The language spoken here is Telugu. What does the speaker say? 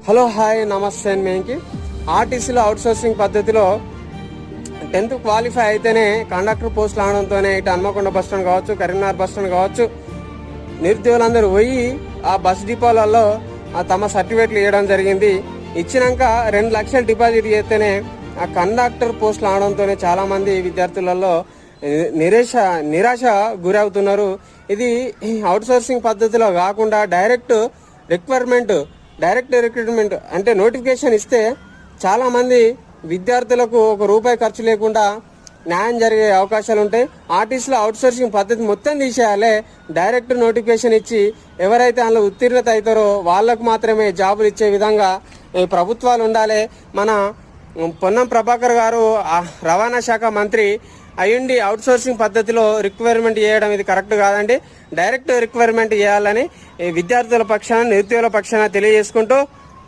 హలో హాయ్ నమస్తే అండి. మేంకి ఆర్టీసీలో అవుట్సోర్సింగ్ పద్ధతిలో 10th క్వాలిఫై అయితేనే కండక్టర్ పోస్టులు ఆడడంతోనే ఇటు హన్మకొండ బస్ స్టాండ్ కావచ్చు, కరీంనగర్ బస్ స్టాండ్ కావచ్చు, నిరుద్యోగులందరూ పోయి ఆ బస్ డిపోలలో తమ సర్టిఫికేట్లు ఇవ్వడం జరిగింది. ఇచ్చినాక 2 లక్షలు డిపాజిట్ చేస్తేనే ఆ కండక్టర్ పోస్టులు ఆడడంతోనే చాలా మంది విద్యార్థులలో నిరాశ గురవుతున్నారు. ఇది అవుట్సోర్సింగ్ పద్ధతిలో కాకుండా డైరెక్ట్ రిక్రూట్మెంట్ అంటే నోటిఫికేషన్ ఇస్తే చాలా మంది విద్యార్థులకు ₹1 ఖర్చు లేకుండా న్యాయం జరిగే అవకాశాలు ఉంటాయి. ఆర్టీసీలో అవుట్సోర్సింగ్ పద్ధతి మొత్తం తీసేయాలి. డైరెక్ట్ నోటిఫికేషన్ ఇచ్చి ఎవరైతే అందులో ఉత్తీర్ణత అవుతారో వాళ్ళకు మాత్రమే జాబులు ఇచ్చే విధంగా ప్రభుత్వాలు ఉండాలి. మన పొన్నం ప్రభాకర్ గారు రవాణా శాఖ మంత్రి అయ్యుండి అవుట్సోర్సింగ్ పద్ధతిలో రిక్వైర్మెంట్ చేయడం ఇది కరెక్ట్ కాదండి. డైరెక్ట్ రిక్వైర్మెంట్ చేయాలని విద్యార్థుల పక్షాన, నిరుద్యోగుల పక్షాన తెలియజేసుకుంటూ